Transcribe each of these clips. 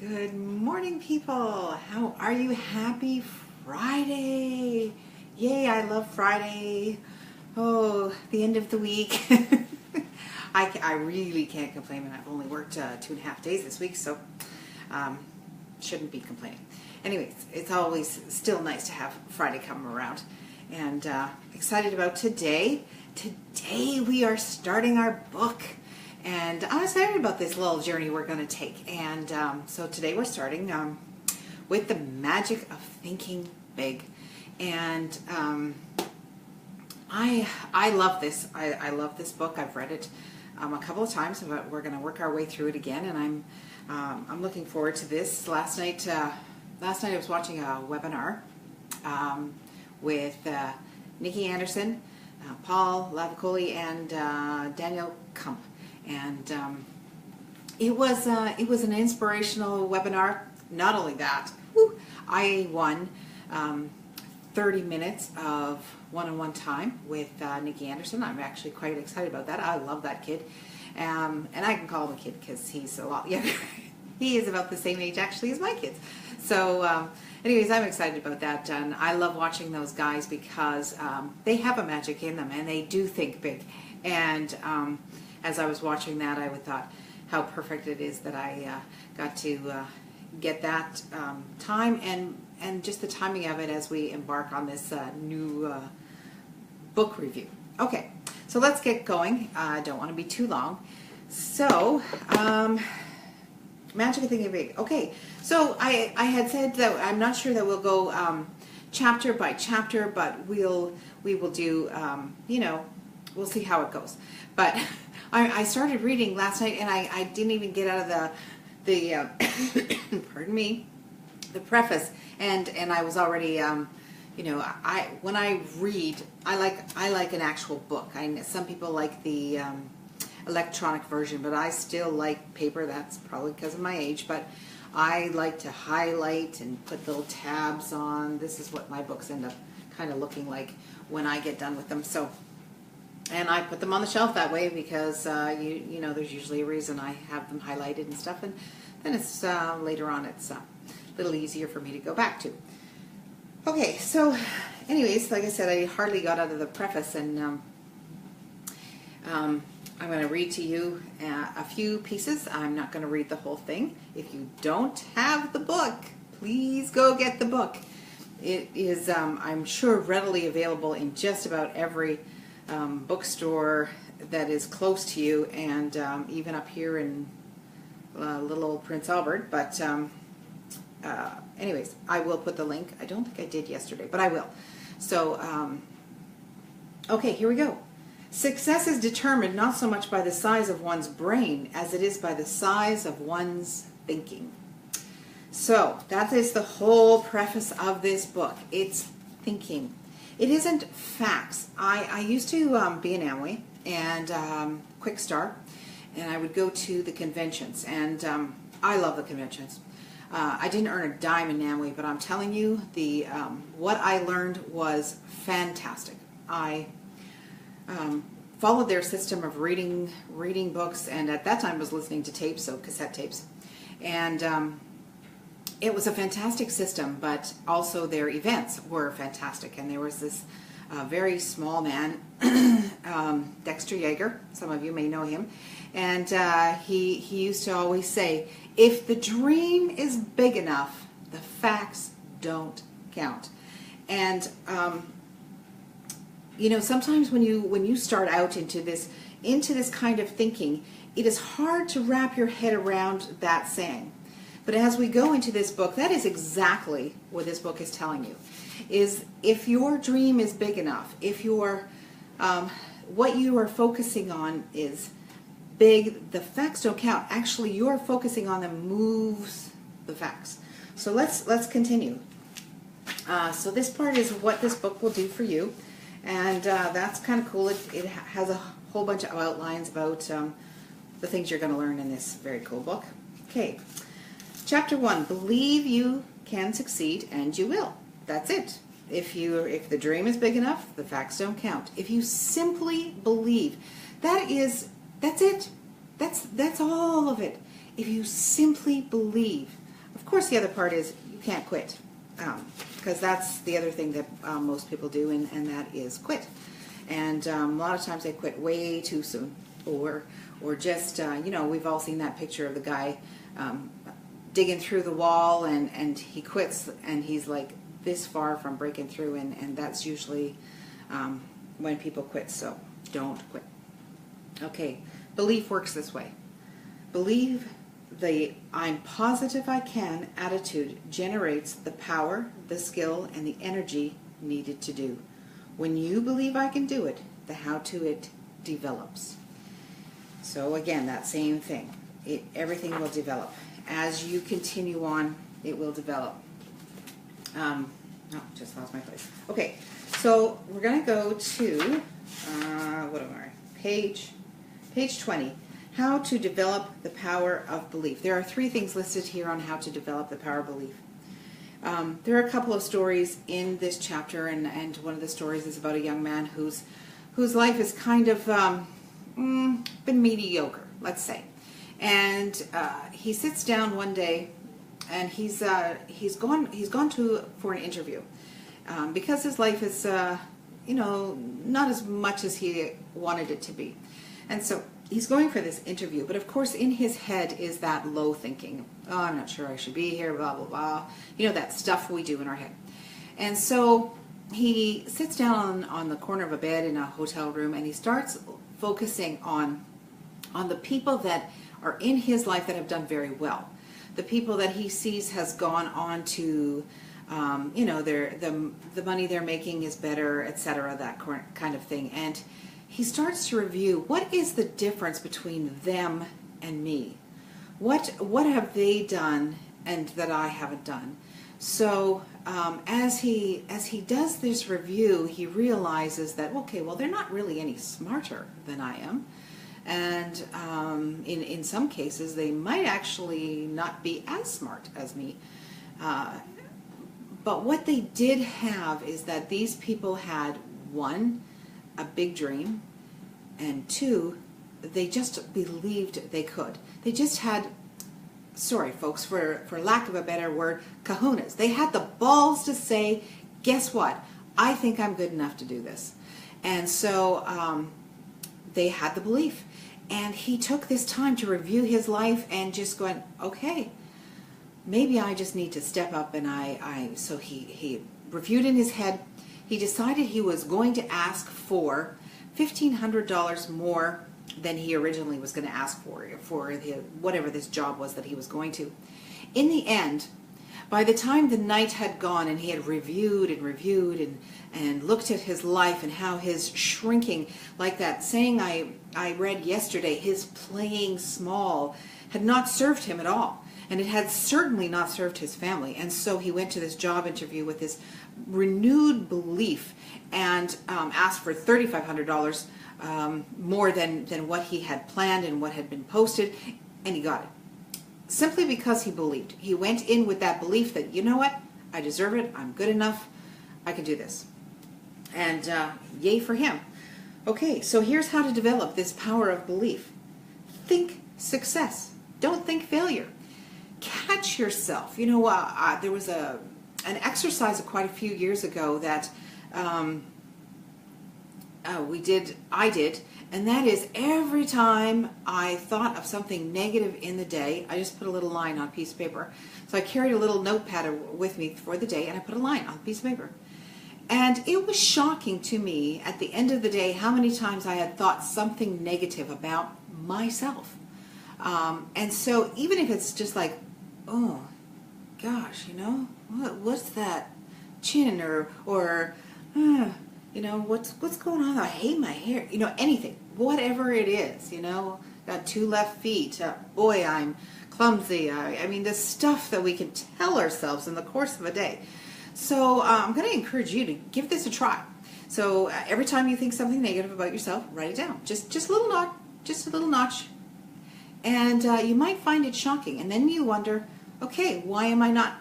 Good morning, people. How are you? Happy Friday. Yay, I love Friday. Oh, the end of the week. I really can't complain. I've only worked 2.5 days this week, so shouldn't be complaining. Anyways, it's always still nice to have Friday come around. And excited about today. Today we are starting our book. And I'm excited about this little journey we're going to take. And so today we're starting with the magic of thinking big. And I love this. I love this book. I've read it a couple of times, but we're going to work our way through it again. And I'm looking forward to this. Last night I was watching a webinar with Nikki Anderson, Paul Lavicoli, and Daniel Kump. And it was an inspirational webinar. Not only that, I won 30 minutes of one-on-one time with Nikki Anderson. I'm actually quite excited about that. I love that kid, and I can call him a kid because he's a lot younger. He is about the same age actually as my kids. So anyways, I'm excited about that, and I love watching those guys because they have a magic in them, and they do think big. And as I was watching that, I thought how perfect it is that I got to get that time and just the timing of it as we embark on this new book review. Okay, so let's get going. I don't want to be too long. So, magic of thinking big. Okay, so I had said that I'm not sure that we'll go chapter by chapter, but we will do we'll see how it goes. But I started reading last night, and I didn't even get out of the pardon me, the preface, and I was already when I read, I like an actual book. Some people like the electronic version, but I still like paper. That's probably because of my age, but I like to highlight and put little tabs on. This is what my books end up kind of looking like when I get done with them. So. And I put them on the shelf that way because, there's usually a reason I have them highlighted and stuff. And then it's later on, it's a little easier for me to go back to. Okay, so anyways, like I said, I hardly got out of the preface. And I'm going to read to you a few pieces. I'm not going to read the whole thing. If you don't have the book, please go get the book. It is, I'm sure, readily available in just about every bookstore that is close to you, and even up here in little old Prince Albert. But anyways, I will put the link. I don't think I did yesterday, but I will. So okay, here we go. Success is determined not so much by the size of one's brain as it is by the size of one's thinking. So that is the whole preface of this book. It's thinking. It isn't facts. I used to be in Amway and Quick Start, and I would go to the conventions, and I love the conventions. I didn't earn a dime in Amway, but I'm telling you, the what I learned was fantastic. I followed their system of reading books, and at that time was listening to tapes, so cassette tapes, and it was a fantastic system, but also their events were fantastic. And there was this very small man, Dexter Yeager. Some of you may know him. And he used to always say, if the dream is big enough, the facts don't count. And, sometimes when you start out into this kind of thinking, it is hard to wrap your head around that saying. But as we go into this book, that is exactly what this book is telling you. Is if your dream is big enough, if your what you are focusing on is big, the facts don't count. Actually, you're focusing on them moves the facts. So let's continue. So this part is what this book will do for you, and that's kind of cool. It has a whole bunch of outlines about the things you're going to learn in this very cool book. Okay. Chapter 1, believe you can succeed and you will. That's it. If the dream is big enough, the facts don't count. If you simply believe, that's it. That's all of it. If you simply believe, Of course, the other part is you can't quit, because that's the other thing that most people do, and that is quit. And a lot of times they quit way too soon, or just we've all seen that picture of the guy digging through the wall, and he quits, and he's like this far from breaking through, and that's usually when people quit. So don't quit. Okay, belief works this way. Believe the "I'm positive I can" attitude generates the power, the skill, and the energy needed to do. When you believe I can do it, the how to it develops. So again, that same thing. Everything will develop. As you continue on, it will develop. Just lost my place. Okay, so we're going to go to, page 20. How to develop the power of belief. There are 3 things listed here on how to develop the power of belief. There are a couple of stories in this chapter, and one of the stories is about a young man whose life is kind of been mediocre, let's say. And he sits down one day, and he's gone for an interview because his life is not as much as he wanted it to be, and so he's going for this interview. But of course, in his head is that low thinking. Oh, I'm not sure I should be here. Blah blah blah. That stuff we do in our head. And so he sits down on the corner of a bed in a hotel room, and he starts focusing on the people that are in his life that have done very well, the people that he sees has gone on to, the money they're making is better, etc., that kind of thing. And he starts to review, what is the difference between them and me? What have they done and that I haven't done? So as he does this review, he realizes that, okay, well, they're not really any smarter than I am. And in some cases, they might actually not be as smart as me. But what they did have is that these people had, 1, a big dream, and 2, they just believed they could. They just had, sorry folks, for lack of a better word, kahunas. They had the balls to say, guess what? I think I'm good enough to do this. And so they had the belief. And he took this time to review his life and just going, okay, maybe I just need to step up. And so he reviewed in his head. He decided he was going to ask for $1,500 more than he originally was going to ask for whatever this job was that he was going to. In the end, by the time the night had gone and he had reviewed and looked at his life and how his shrinking, like that saying I read yesterday, his playing small had not served him at all. And it had certainly not served his family. And so he went to this job interview with this renewed belief and asked for $3,500 more than what he had planned and what had been posted, and he got it. Simply because he believed. He went in with that belief that, you know what, I deserve it, I'm good enough, I can do this. And yay for him. Okay, so here's how to develop this power of belief. Think success. Don't think failure. Catch yourself. There was an exercise quite a few years ago that I did, and that is every time I thought of something negative in the day, I just put a little line on a piece of paper. So I carried a little notepad with me for the day, and I put a line on a piece of paper. And it was shocking to me at the end of the day how many times I had thought something negative about myself. And so even if it's just like, oh gosh, what's that chin or what's going on? I hate my hair. Anything, whatever it is. Got 2 left feet. Boy, I'm clumsy. I mean, the stuff that we can tell ourselves in the course of a day. So I'm going to encourage you to give this a try. So every time you think something negative about yourself, write it down. Just a little notch, and you might find it shocking. And then you wonder, okay, why am I not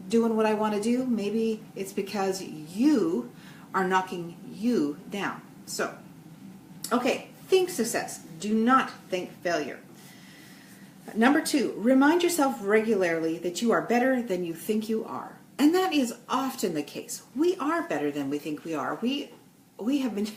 doing what I want to do? Maybe it's because you are knocking you down. So, okay, think success. Do not think failure. Number 2, remind yourself regularly that you are better than you think you are. And that is often the case. We are better than we think we are. We have been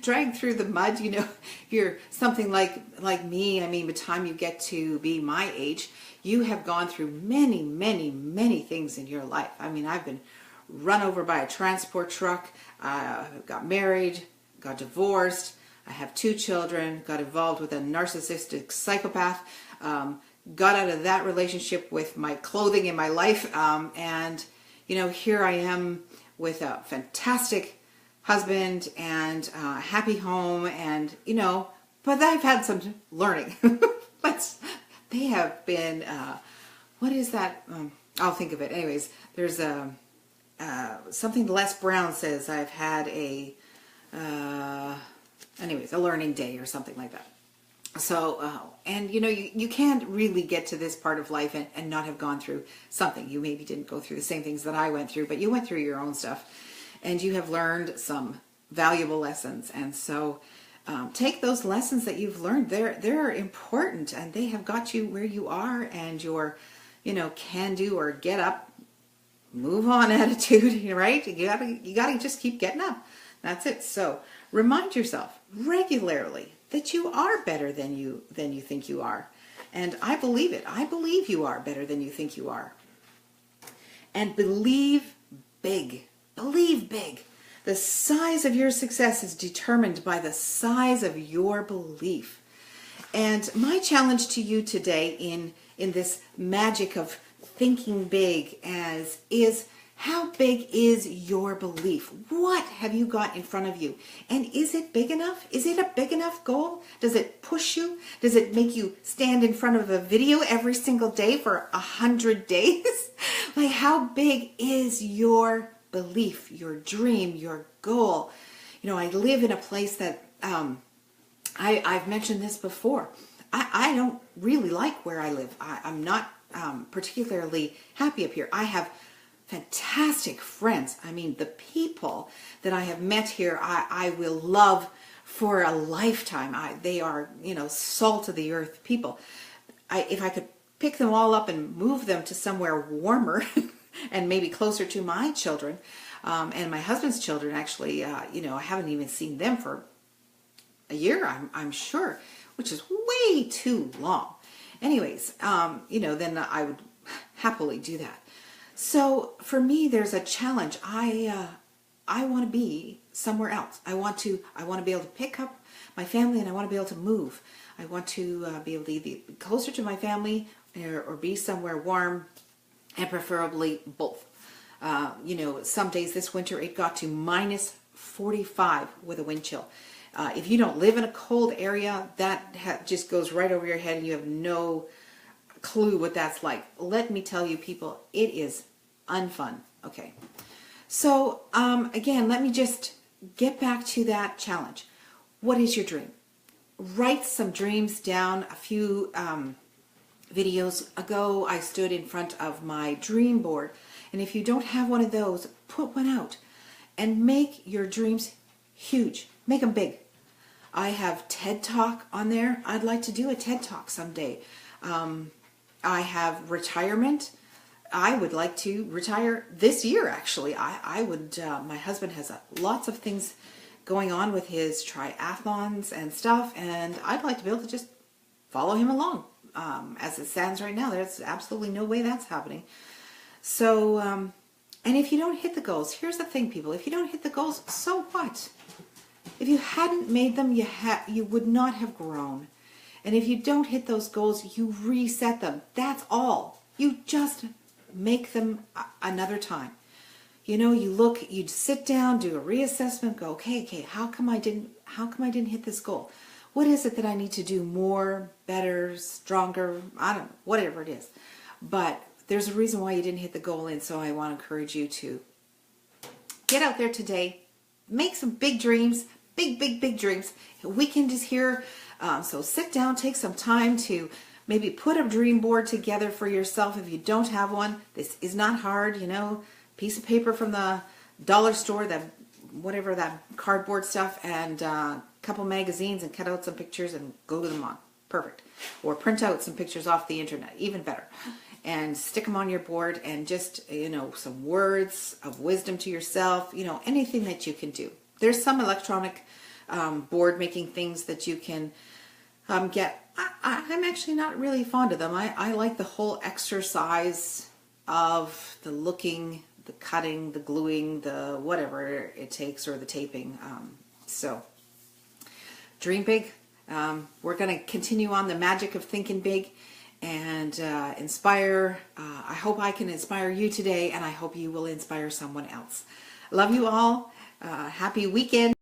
dragged through the mud. You know, if you're something like me, I mean, by the time you get to be my age, you have gone through many, many, many things in your life. I mean, I've been run over by a transport truck, got married, got divorced, I have 2 children, got involved with a narcissistic psychopath, got out of that relationship with my clothing in my life, and, you know, here I am with a fantastic husband and a happy home, and, you know, but I've had some learning. They have been, what is that? I'll think of it. Anyways, there's something Les Brown says, I've had a learning day or something like that. So, and you know, you can't really get to this part of life and not have gone through something. You maybe didn't go through the same things that I went through, but you went through your own stuff and you have learned some valuable lessons. And so take those lessons that you've learned. They're important, and they have got you where you are, and your, you know, can do or get up, move on attitude, right? You gotta just keep getting up. That's it. So remind yourself regularly that you are better than you think you are. And I believe it. I believe you are better than you think you are. And believe big. Believe big. The size of your success is determined by the size of your belief. And my challenge to you today in this magic of thinking big is how big is your belief? What have you got in front of you? And is it big enough? Is it a big enough goal? Does it push you? Does it make you stand in front of a video every single day for 100 days? Like, how big is your belief, your dream, your goal? You know, I live in a place that I've mentioned this before. I don't really like where I live. I'm not particularly happy up here. I have fantastic friends. I mean, the people that I have met here, I will love for a lifetime. They are, you know, salt of the earth people. If I could pick them all up and move them to somewhere warmer and maybe closer to my children and my husband's children, actually, you know, I haven't even seen them for a year, I'm sure, which is way too long. Anyways, you know, then I would happily do that. So for me, there's a challenge. I want to be somewhere else. I want to be able to pick up my family, and I want to be able to move. I want to be able to either be closer to my family or be somewhere warm, and preferably both. You know, some days this winter it got to minus 45 with a wind chill. If you don't live in a cold area, that just goes right over your head, and you have no clue what that's like. Let me tell you, people, it is unfun. Okay. So, again, let me just get back to that challenge. What is your dream? Write some dreams down. A few videos ago, I stood in front of my dream board. And if you don't have one of those, put one out and make your dreams huge. Make them big. I have TED Talk on there. I'd like to do a TED Talk someday. I have retirement. I would like to retire this year, actually. I would, my husband has lots of things going on with his triathlons and stuff, and I'd like to be able to just follow him along. As it stands right now, there's absolutely no way that's happening. So, and if you don't hit the goals, here's the thing, people. If you don't hit the goals, so what? If you hadn't made them, you would not have grown. And if you don't hit those goals, you reset them. That's all. You just make them another time. You know, you sit down, do a reassessment, go, okay, how come I didn't hit this goal? What is it that I need to do more, better, stronger? I don't know, whatever it is. But there's a reason why you didn't hit the goal, and so I want to encourage you to get out there today, make some big dreams, big dreams. We can just hear. So sit down, take some time to maybe put a dream board together for yourself if you don't have one. This is not hard, you know, piece of paper from the dollar store, that cardboard stuff, and a couple magazines, and cut out some pictures and glue them on. Perfect. or print out some pictures off the internet, even better, and stick them on your board, and just, some words of wisdom to yourself, anything that you can do. There's some electronic board making things that you can get. I'm actually not really fond of them. I like the whole exercise of the looking, the cutting, the gluing, the whatever it takes, or the taping. So dream big. We're going to continue on the magic of thinking big and inspire. I hope I can inspire you today, and I hope you will inspire someone else. Love you all. Happy weekend.